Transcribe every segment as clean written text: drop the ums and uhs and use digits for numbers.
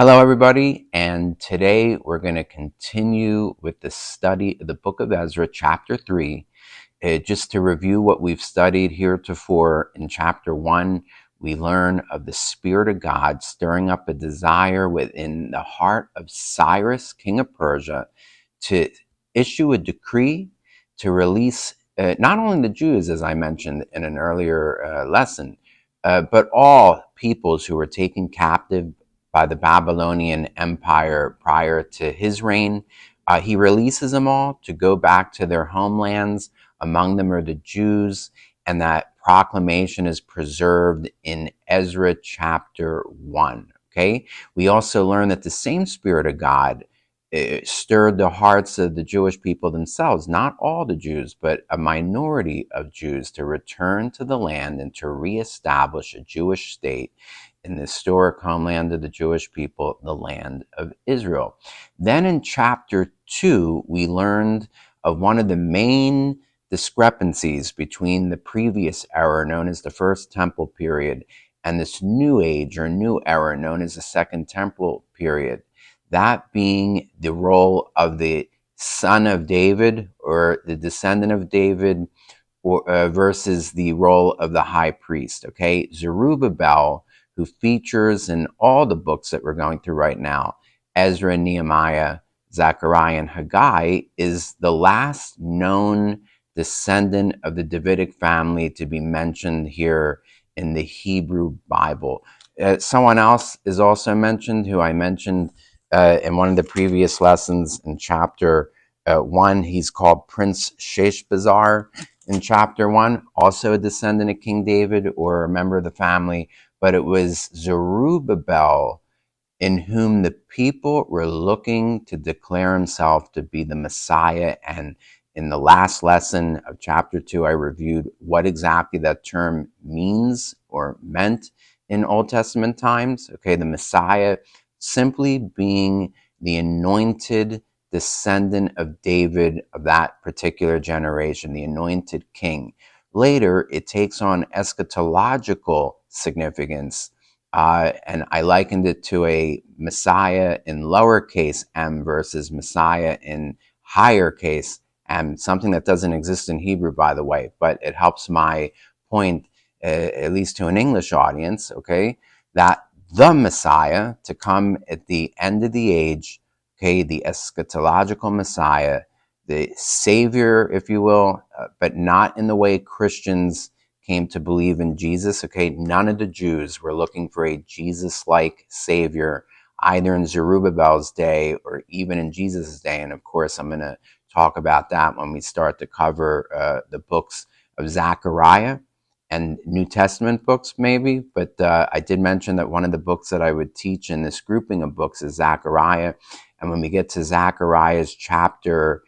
Hello, everybody, and today we're going to continue with the study of the book of Ezra, chapter 3. Just to review what we've studied heretofore, in chapter 1, we learn of the Spirit of God stirring up a desire within the heart of Cyrus, king of Persia, to issue a decree to release not only the Jews, as I mentioned in an earlier lesson, but all peoples who were taken captive by the Babylonian Empire prior to his reign. He releases them all to go back to their homelands. Among them are the Jews, and that proclamation is preserved in Ezra chapter 1. Okay? We also learn that the same Spirit of God stirred the hearts of the Jewish people themselves, not all the Jews, but a minority of Jews, to return to the land and to reestablish a Jewish state in the historic homeland of the Jewish people, the land of Israel. Then in chapter 2, we learned of one of the main discrepancies between the previous era, known as the First Temple period, and this new age or new era, known as the Second Temple period. That being the role of the son of David or the descendant of David versus the role of the high priest. Okay, Zerubbabel, who features in all the books that we're going through right now, Ezra, Nehemiah, Zechariah, and Haggai, is the last known descendant of the Davidic family to be mentioned here in the Hebrew Bible. Someone else is also mentioned, who I mentioned in one of the previous lessons in chapter 1. He's called Prince Sheshbazzar in chapter 1, also a descendant of King David or a member of the family, but it was Zerubbabel in whom the people were looking to declare himself to be the Messiah. And in the last lesson of chapter 2, I reviewed what exactly that term means or meant in Old Testament times. Okay, the Messiah simply being the anointed descendant of David of that particular generation, the anointed king. Later, it takes on eschatological significance, and I likened it to a Messiah in lowercase m versus Messiah in higher case m, something that doesn't exist in Hebrew, by the way, but it helps my point, at least to an English audience, okay, that the Messiah to come at the end of the age, okay, the eschatological Messiah, the Savior, if you will, but not in the way Christians came to believe in Jesus. Okay, none of the Jews were looking for a Jesus-like Savior, either in Zerubbabel's day or even in Jesus' day. And of course, I'm going to talk about that when we start to cover the books of Zechariah and New Testament books, maybe. But I did mention that one of the books that I would teach in this grouping of books is Zechariah. And when we get to Zechariah's chapter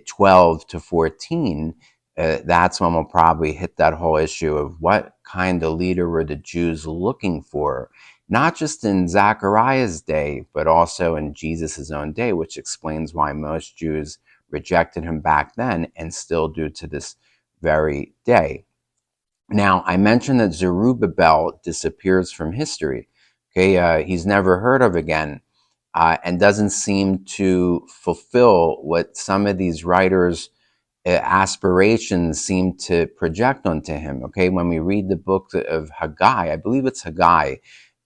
12 to 14, that's when we'll probably hit that whole issue of what kind of leader were the Jews looking for, not just in Zechariah's day, but also in Jesus' own day, which explains why most Jews rejected him back then and still do to this very day. Now, I mentioned that Zerubbabel disappears from history. Okay, he's never heard of again, and doesn't seem to fulfill what some of these writers' aspirations seem to project onto him. Okay, when we read the book of Haggai, I believe it's Haggai,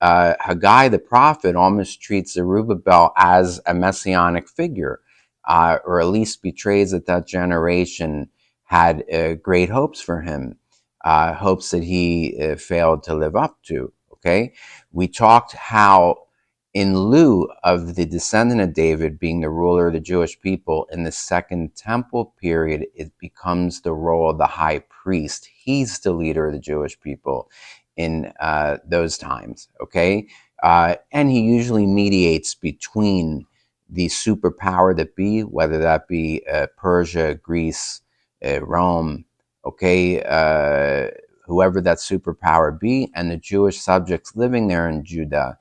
Haggai the prophet almost treats Zerubbabel as a messianic figure, or at least betrays that generation had great hopes for him, hopes that he failed to live up to. Okay, we talked how in lieu of the descendant of David being the ruler of the Jewish people in the Second Temple period, it becomes the role of the high priest. He's the leader of the Jewish people in those times, okay? And he usually mediates between the superpower that be, whether that be Persia, Greece, Rome, okay, whoever that superpower be, and the Jewish subjects living there in Judah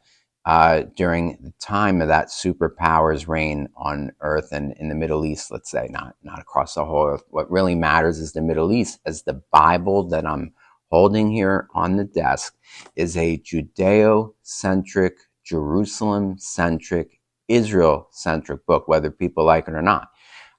during the time of that superpower's reign on earth and in the Middle East, let's say, not across the whole earth. What really matters is the Middle East, as the Bible that I'm holding here on the desk is a Judeo-centric Jerusalem-centric, Israel-centric book, whether people like it or not.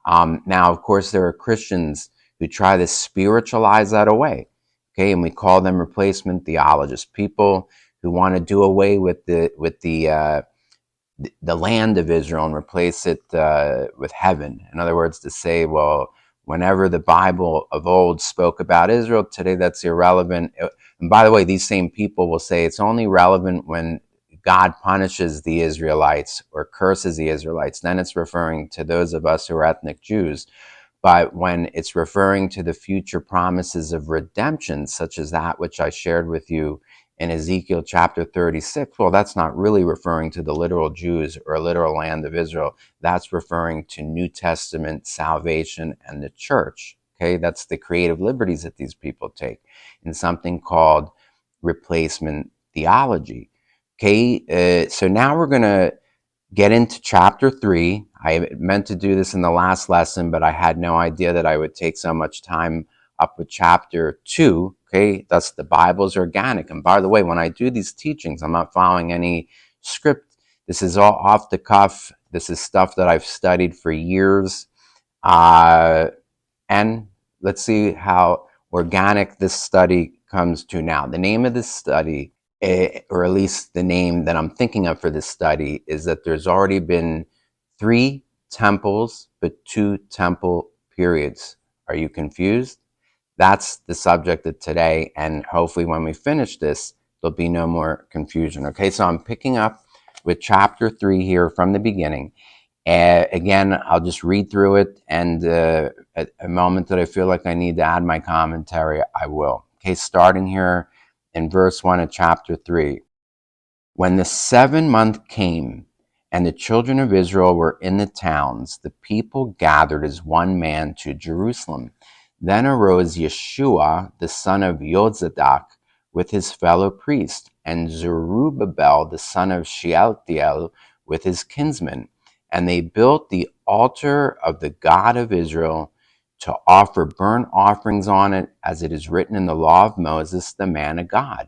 Now, of course, there are Christians who try to spiritualize that away, okay, and we call them replacement theologists, people who want to do away with the land of Israel and replace it with heaven. In other words, to say, well, whenever the Bible of old spoke about Israel, today that's irrelevant. And by the way, these same people will say it's only relevant when God punishes the Israelites or curses the Israelites. Then it's referring to those of us who are ethnic Jews. But when it's referring to the future promises of redemption, such as that which I shared with you in Ezekiel chapter 36, well, that's not really referring to the literal Jews or literal land of Israel. That's referring to New Testament salvation and the church. Okay, that's the creative liberties that these people take in something called replacement theology. Okay, so now we're going to get into chapter 3. I meant to do this in the last lesson, but I had no idea that I would take so much time up with chapter 2. Okay, thus the Bible's organic. And by the way, when I do these teachings, I'm not following any script. This is all off the cuff. This is stuff that I've studied for years. And let's see how organic this study comes to now. The name of this study, or at least the name that I'm thinking of for this study, is that there's already been 3 temples, but 2 temple periods. Are you confused? That's the subject of today, and hopefully when we finish this, there'll be no more confusion. Okay, so I'm picking up with chapter 3 here from the beginning. Again, I'll just read through it, and at a moment that I feel like I need to add my commentary, I will. Okay, starting here in verse 1 of chapter 3. When the 7th month came, and the children of Israel were in the towns, the people gathered as one man to Jerusalem. Then arose Yeshua, the son of Yozadak, with his fellow priests, and Zerubbabel, the son of Shealtiel, with his kinsmen. And they built the altar of the God of Israel to offer burnt offerings on it, as it is written in the law of Moses, the man of God.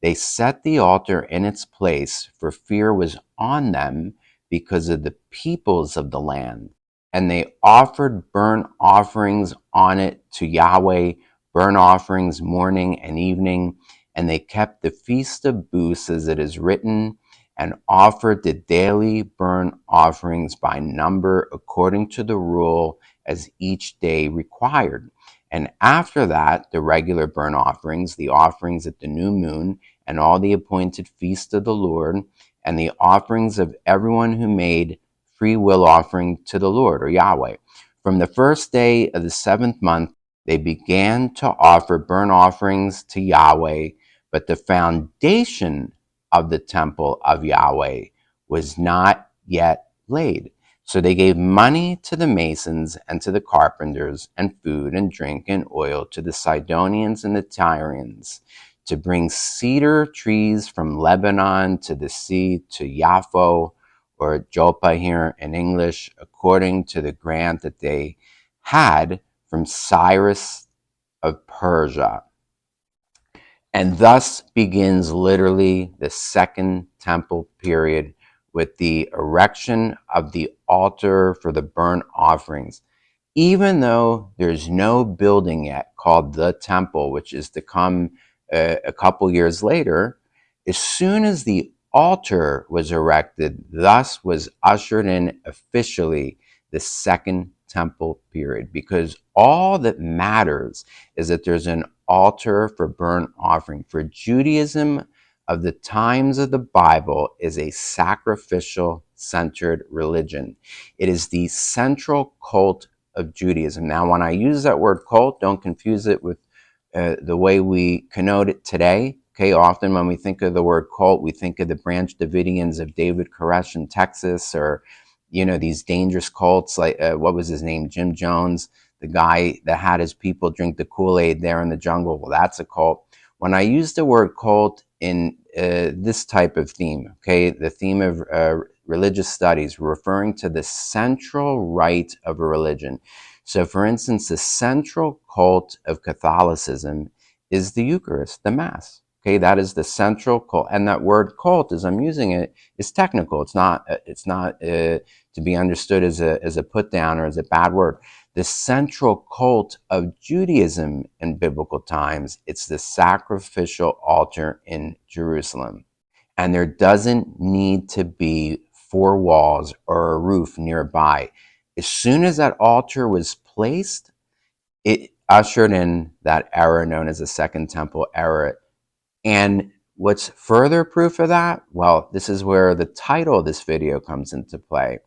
They set the altar in its place, for fear was on them because of the peoples of the land. And they offered burnt offerings on it to Yahweh, burnt offerings morning and evening. And they kept the feast of booths, as it is written, and offered the daily burnt offerings by number according to the rule as each day required. And after that, the regular burnt offerings, the offerings at the new moon, and all the appointed feasts of the Lord, and the offerings of everyone who made free will offering to the Lord, or Yahweh. From the first day of the 7th month, they began to offer burnt offerings to Yahweh, but the foundation of the temple of Yahweh was not yet laid. So they gave money to the masons and to the carpenters, and food and drink and oil to the Sidonians and the Tyrians, to bring cedar trees from Lebanon to the sea to Yaffo, or Joppa here in English, according to the grant that they had from Cyrus of Persia. And thus begins literally the 2nd temple period, with the erection of the altar for the burnt offerings. Even though there's no building yet called the temple, which is to come a couple years later, as soon as the altar was erected, thus was ushered in officially the 2nd temple period, because all that matters is that there's an altar for burnt offering. For Judaism of the times of the Bible is a sacrificial centered religion. It is the central cult of Judaism. Now, when I use that word cult, don't confuse it with the way we connote it today. Okay, often when we think of the word cult, we think of the Branch Davidians of David Koresh in Texas, or these dangerous cults like what was his name, Jim Jones, the guy that had his people drink the Kool-Aid there in the jungle. Well, that's a cult. When I use the word cult in this type of theme, okay, the theme of religious studies, referring to the central rite of a religion. So, for instance, the central cult of Catholicism is the Eucharist, the Mass. Okay, that is the central cult, and that word cult, as I'm using it, is technical. It's not. To be understood as a put down or as a bad word. The central cult of Judaism in biblical times. It's the sacrificial altar in Jerusalem, and there doesn't need to be four walls or a roof nearby. As soon as that altar was placed, it ushered in that era known as the Second Temple era. And what's further proof of that? Well, this is where the title of this video comes into play.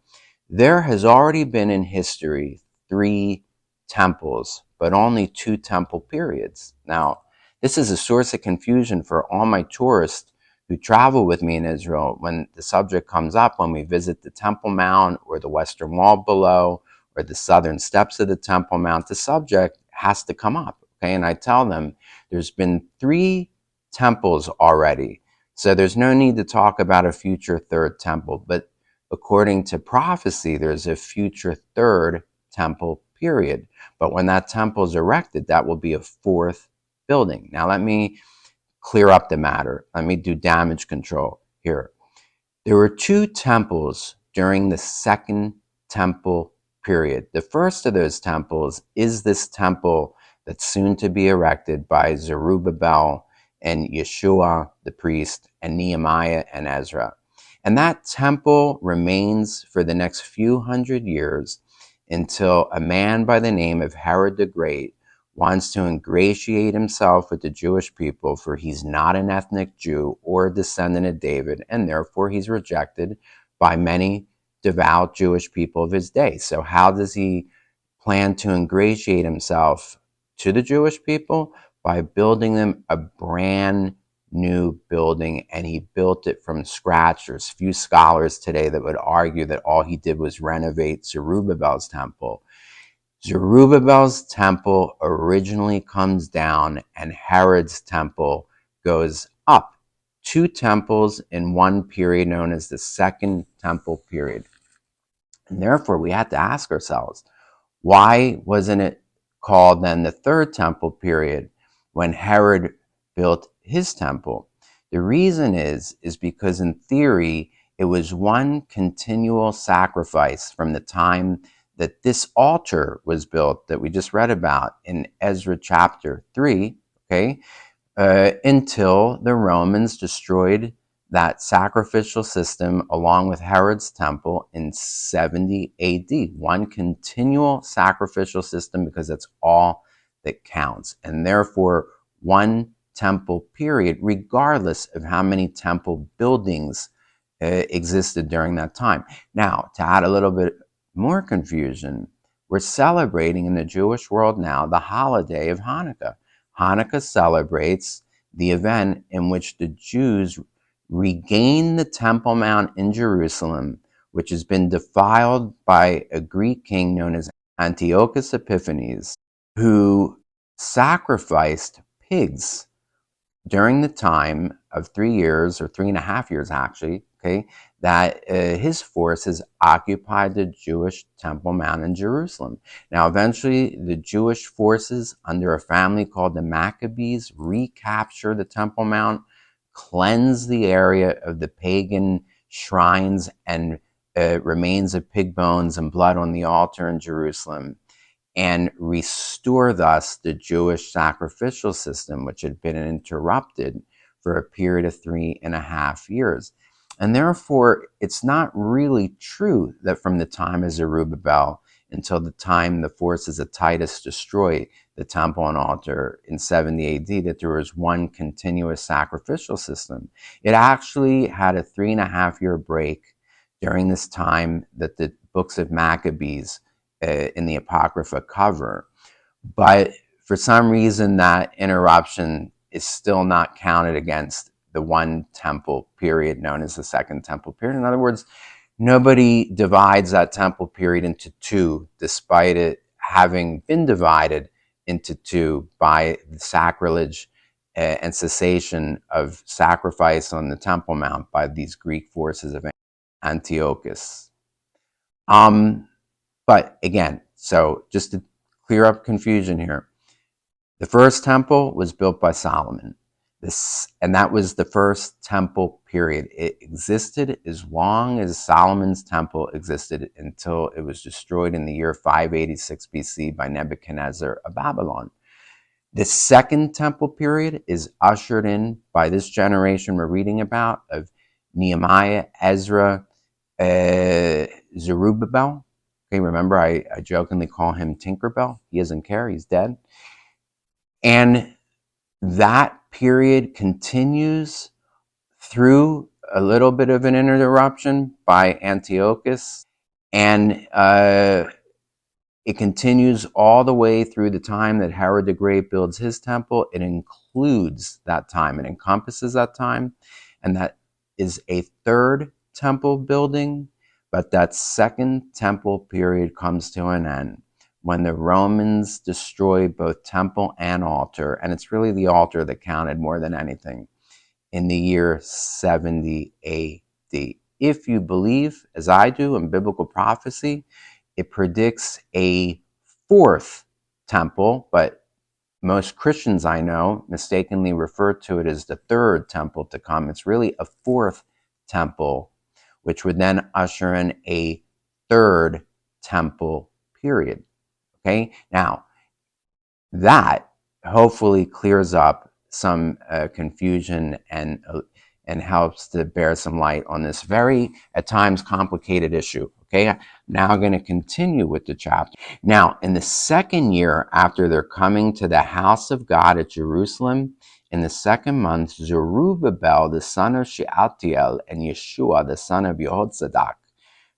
There has already been in history 3 temples, but only 2 temple periods. Now, this is a source of confusion for all my tourists who travel with me in Israel when the subject comes up when we visit the Temple Mount or the Western Wall below or the southern steps of the Temple Mount. The subject has to come up, okay? And I tell them there's been 3 temples already, so there's no need to talk about a future 3rd temple. But according to prophecy, there's a future 3rd temple period. But when that temple is erected, that will be a 4th building. Now, let me clear up the matter. Let me do damage control here. There were 2 temples during the Second Temple period. The first of those temples is this temple that's soon to be erected by Zerubbabel and Yeshua the priest and Nehemiah and Ezra. And that temple remains for the next few hundred years until a man by the name of Herod the Great wants to ingratiate himself with the Jewish people, for he's not an ethnic Jew or a descendant of David, and therefore he's rejected by many devout Jewish people of his day. So how does he plan to ingratiate himself to the Jewish people? By building them a brand new building, and he built it from scratch. There's few scholars today that would argue that all he did was renovate Zerubbabel's temple. Zerubbabel's temple originally comes down, and Herod's temple goes up. 2 temples in one period known as the Second Temple period. And therefore, we had to ask ourselves, why wasn't it called then the Third Temple period when Herod built his temple? The reason is because in theory, it was one continual sacrifice from the time that this altar was built that we just read about in Ezra chapter 3, okay, until the Romans destroyed that sacrificial system along with Herod's temple in 70 AD. One continual sacrificial system, because that's all that counts. And therefore, one temple period, regardless of how many temple buildings existed during that time. Now, to add a little bit more confusion, we're celebrating in the Jewish world now the holiday of Hanukkah. Hanukkah celebrates the event in which the Jews regain the Temple Mount in Jerusalem, which has been defiled by a Greek king known as Antiochus Epiphanes, who sacrificed pigs during the time of 3 years, or 3.5 years actually, okay, that his forces occupied the Jewish Temple Mount in Jerusalem. Now, eventually, the Jewish forces, under a family called the Maccabees, recapture the Temple Mount, cleanse the area of the pagan shrines and remains of pig bones and blood on the altar in Jerusalem, and restore thus the Jewish sacrificial system, which had been interrupted for a period of 3.5 years. And therefore, it's not really true that from the time of Zerubbabel until the time the forces of Titus destroy the temple and altar in 70 AD, that there was one continuous sacrificial system. It actually had a 3.5 year break during this time that the books of Maccabees in the Apocrypha cover. But for some reason, that interruption is still not counted against the one temple period known as the Second Temple period. In other words, nobody divides that temple period into 2, despite it having been divided into 2 by the sacrilege and cessation of sacrifice on the Temple Mount by these Greek forces of Antiochus. But again, so just to clear up confusion here, the first temple was built by Solomon. And that was the first temple period. It existed as long as Solomon's temple existed until it was destroyed in the year 586 BC by Nebuchadnezzar of Babylon. The second temple period is ushered in by this generation we're reading about of Nehemiah, Ezra, Zerubbabel. Okay, remember I jokingly call him Tinkerbell. He doesn't care, he's dead. And that period continues through a little bit of an interruption by Antiochus, and it continues all the way through the time that Herod the Great builds his temple. It includes that time, it encompasses that time, and that is a third temple building. But that second temple period comes to an end when the Romans destroy both temple and altar, and it's really the altar that counted more than anything, in the year 70 AD. If you believe, as I do, in biblical prophecy, it predicts a fourth temple, but most Christians I know mistakenly refer to it as the third temple to come. It's really a fourth temple, which would then usher in a third temple period. Okay, now that hopefully clears up some confusion and helps to bear some light on this very, at times, complicated issue. Okay, now I'm going to continue with the chapter. Now, in the second year after their coming to the house of God at Jerusalem, in the second month, Zerubbabel, the son of Shealtiel, and Yeshua, the son of Jehozadak,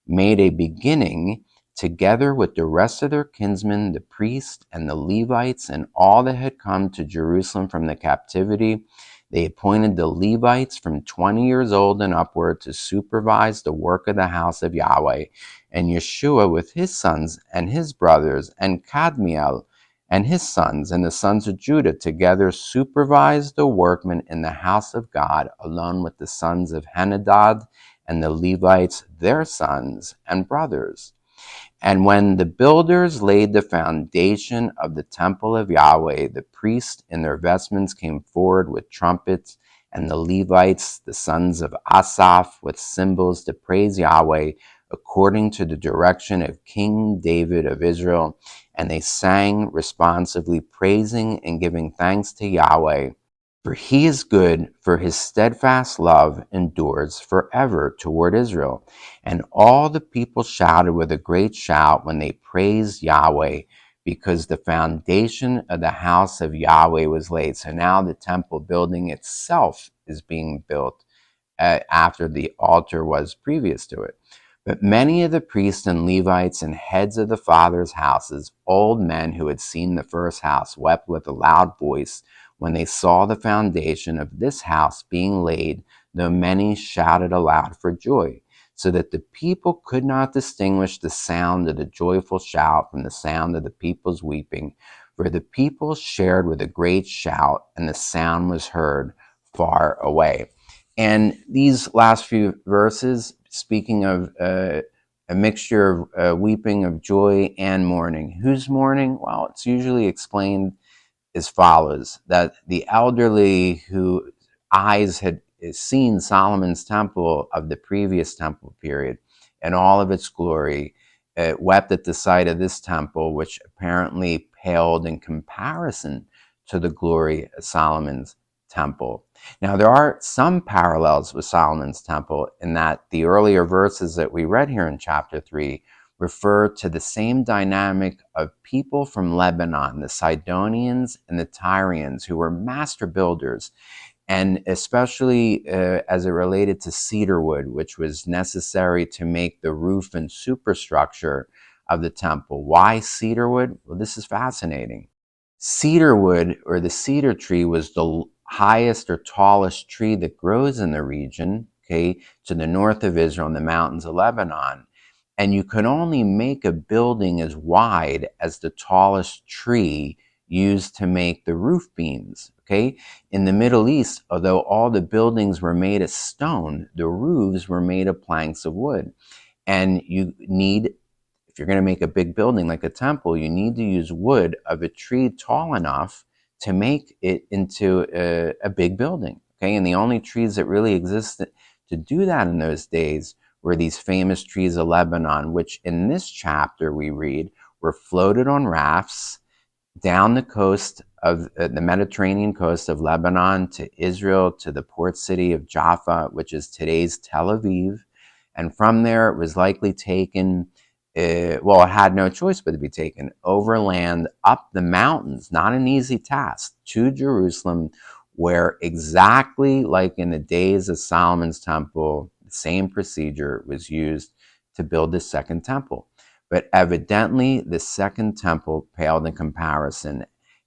made a beginning, together with the rest of their kinsmen, the priests and the Levites, and all that had come to Jerusalem from the captivity. They appointed the Levites from 20 years old and upward to supervise the work of the house of Yahweh. And Yeshua with his sons and his brothers, and Kadmiel and his sons, and the sons of Judah, together supervised the workmen in the house of God, along with the sons of Henadad and the Levites, their sons and brothers. And when the builders laid the foundation of the temple of Yahweh, the priests in their vestments came forward with trumpets, and the Levites, the sons of Asaph, with cymbals to praise Yahweh, according to the direction of King David of Israel. And they sang responsively, praising and giving thanks to Yahweh. For he is good, for his steadfast love endures forever toward Israel. And all the people shouted with a great shout when they praised Yahweh, because the foundation of the house of Yahweh was laid. So now the temple building itself is being built after the altar was previous to it. But many of the priests and Levites and heads of the fathers' houses, old men who had seen the first house, wept with a loud voice when they saw the foundation of this house being laid, though many shouted aloud for joy, so that the people could not distinguish the sound of the joyful shout from the sound of the people's weeping. For the people shared with a great shout, and the sound was heard far away. And these last few verses, speaking of a mixture of weeping, of joy, and mourning. Who's mourning? Well, it's usually explained as follows: that the elderly who eyes had seen Solomon's temple of the previous temple period and all of its glory wept at the sight of this temple, which apparently paled in comparison to the glory of Solomon's temple. Now, there are some parallels with Solomon's temple in that the earlier verses that we read here in chapter 3 refer to the same dynamic of people from Lebanon, the Sidonians and the Tyrians, who were master builders, and especially as it related to cedar wood, which was necessary to make the roof and superstructure of the temple. Why cedar wood? Well, this is fascinating. Cedar wood, or the cedar tree, was the highest or tallest tree that grows in the region, okay, to the north of Israel in the mountains of Lebanon. And you could only make a building as wide as the tallest tree used to make the roof beams, okay? In the Middle East, although all the buildings were made of stone, the roofs were made of planks of wood. And you need, if you're going to make a big building like a temple, you need to use wood of a tree tall enough to make it into a big building. Okay, and the only trees that really existed to do that in those days were these famous trees of Lebanon, which in this chapter we read were floated on rafts down the coast of the Mediterranean coast of Lebanon to Israel, to the port city of Jaffa, which is today's Tel Aviv. And from there, it was likely taken, well, it had no choice but to be taken overland up the mountains, not an easy task, to Jerusalem, where exactly like in the days of Solomon's temple, the same procedure was used to build the second temple. But evidently, the second temple paled in comparison,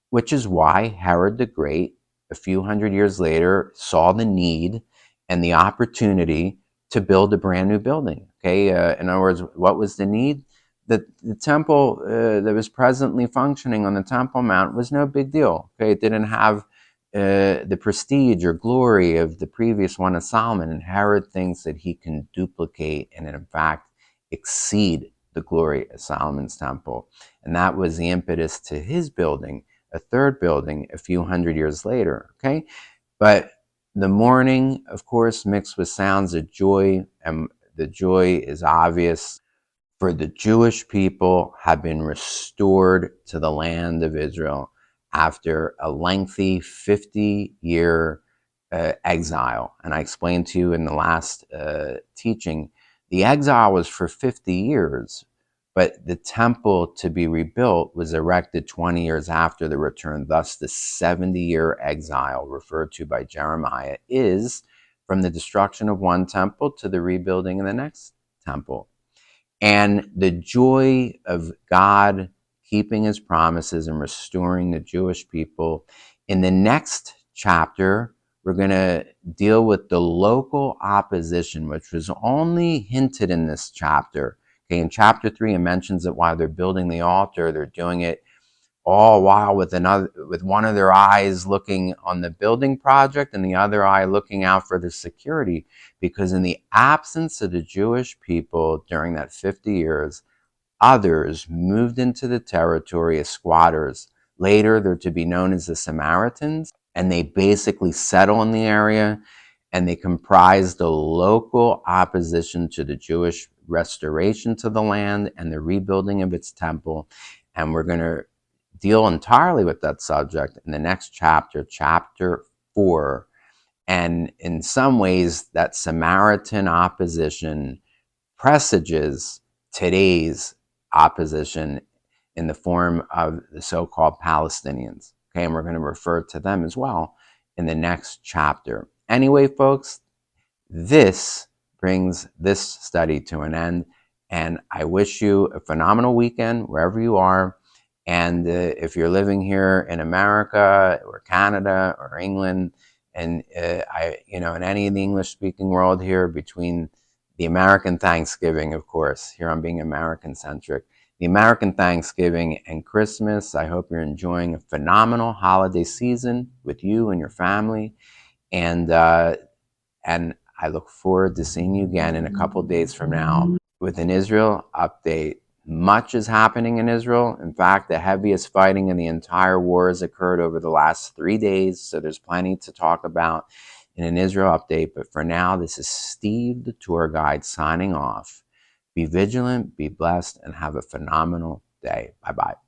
which is why Herod the Great, a few hundred years later, saw the need and the opportunity to build a brand new building. Okay, in other words, what was the need? The temple that was presently functioning on the Temple Mount was no big deal. Okay, it didn't have the prestige or glory of the previous one of Solomon, and Herod thinks that he can duplicate and in fact exceed the glory of Solomon's temple. And that was the impetus to his building a third building a few hundred years later. Okay, but the mourning, of course, mixed with sounds of joy, and the joy is obvious, for the Jewish people have been restored to the land of Israel after a lengthy 50-year exile. And I explained to you in the last teaching, the exile was for 50 years, but the temple to be rebuilt was erected 20 years after the return. Thus, the 70-year exile referred to by Jeremiah is from the destruction of one temple to the rebuilding of the next temple. And the joy of God keeping his promises and restoring the Jewish people. In the next chapter, we're going to deal with the local opposition, which was only hinted in this chapter. Okay, in chapter 3, it mentions that while they're building the altar, they're doing it all while with one of their eyes looking on the building project and the other eye looking out for the security, because in the absence of the Jewish people during that 50 years, others moved into the territory as squatters. Later, they're to be known as the Samaritans, and they basically settle in the area, and they comprise the local opposition to the Jewish restoration to the land and the rebuilding of its temple. And we're going to deal entirely with that subject in the next chapter, chapter 4. And in some ways, that Samaritan opposition presages today's opposition in the form of the so-called Palestinians. Okay, and we're going to refer to them as well in the next chapter. Anyway, folks, this brings this study to an end, and I wish you a phenomenal weekend wherever you are. And if you're living here in America or Canada or England, and in any of the English-speaking world here, between the American Thanksgiving, of course, here I'm being American-centric, the American Thanksgiving and Christmas, I hope you're enjoying a phenomenal holiday season with you and your family, and I look forward to seeing you again in a couple days from now with an Israel update. Much is happening in Israel. In fact, the heaviest fighting in the entire war has occurred over the last 3 days, so there's plenty to talk about in an Israel update. But for now, this is Steve, the tour guide, signing off. Be vigilant, be blessed, and have a phenomenal day. Bye-bye.